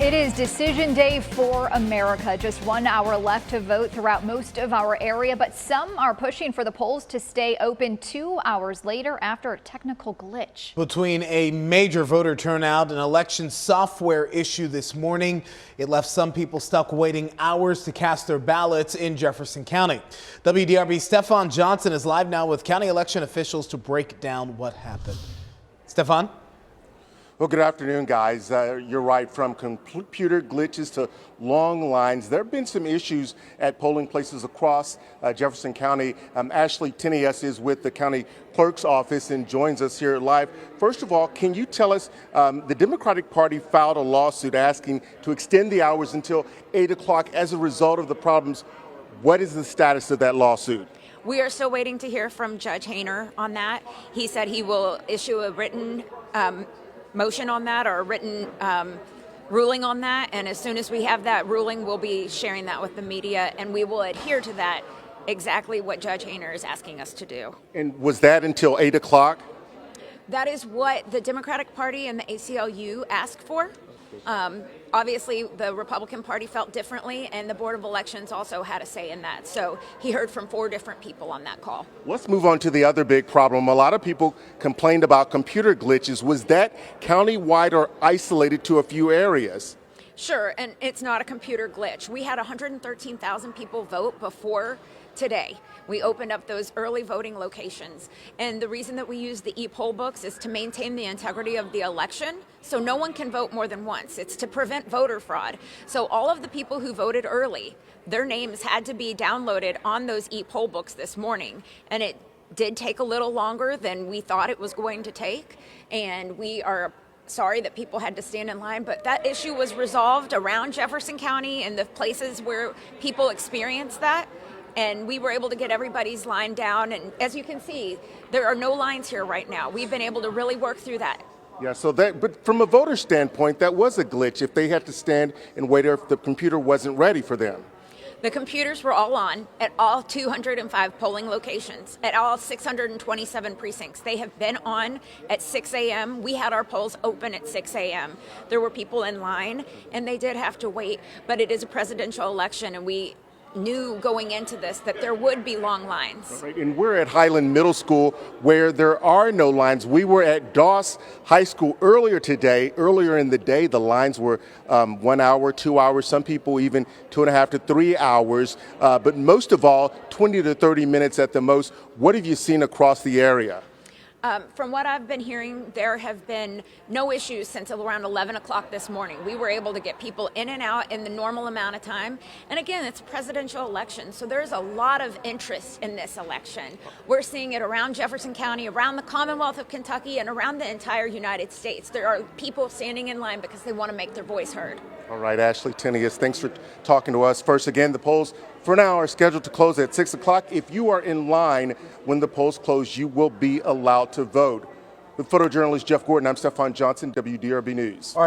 It is decision day for America. Just 1 hour left to vote throughout most of our area, but some are pushing for the polls to stay open 2 hours later after a technical glitch. Between a major voter turnout and election software issue this morning, it left some people stuck waiting hours to cast their ballots in Jefferson County. WDRB's Stefan Johnson is live now with county election officials to break down what happened. Stefan? Well, good afternoon, guys. You're right. From computer glitches to long lines, there have been some issues at polling places across Jefferson County. Ashley Tenius is with the county clerk's office and joins us here live. First of all, can you tell us, the Democratic Party filed a lawsuit asking to extend the hours until 8 o'clock as a result of the problems. What is the status of that lawsuit? We are still waiting to hear from Judge Hayner on that. He said he will issue a written motion on that, or a written ruling on that, and as soon as we have that ruling, we'll be sharing that with the media, and we will adhere to that, exactly what Judge Hayner is asking us to do. And was that until 8 o'clock? That is what the Democratic Party and the ACLU asked for. Obviously, the Republican Party felt differently, and the Board of Elections also had a say in that. So he heard from 4 different people on that call. Let's move on to the other big problem. A lot of people complained about computer glitches. Was that countywide or isolated to a few areas? Sure, and it's not a computer glitch. We had 113,000 people vote before today. We opened up those early voting locations, and the reason that we use the e-poll books is to maintain the integrity of the election, so no one can vote more than once. It's to prevent voter fraud. So all of the people who voted early, their names had to be downloaded on those e-poll books this morning, and it did take a little longer than we thought it was going to take, and we are sorry that people had to stand in line, but that issue was resolved around Jefferson County and the places where people experienced that. And we were able to get everybody's line down. And as you can see, there are no lines here right now. We've been able to really work through that. Yeah, but from a voter standpoint, that was a glitch if they had to stand and wait or if the computer wasn't ready for them. The computers were all on at all 205 polling locations, at all 627 precincts. They have been on at 6 a.m. We had our polls open at 6 a.m. There were people in line, and they did have to wait. But it is a presidential election, and we knew going into this that there would be long lines. Right, and we're at Highland Middle School where there are no lines. We were at Doss High School earlier today. Earlier in the day, the lines were 1 hour, 2 hours, some people even 2.5 to 3 hours, but most of all, 20 to 30 minutes at the most. What have you seen across the area? From what I've been hearing, there have been no issues since around 11 o'clock this morning. We were able to get people in and out in the normal amount of time. And again, it's a presidential election, so there's a lot of interest in this election. We're seeing it around Jefferson County, around the Commonwealth of Kentucky, and around the entire United States. There are people standing in line because they want to make their voice heard. All right, Ashley Tenius, thanks for talking to us. First, again, the polls for now are scheduled to close at 6 o'clock. If you are in line when the polls close, you will be allowed to vote. With photojournalist Jeff Gordon, I'm Stefan Johnson, WDRB News.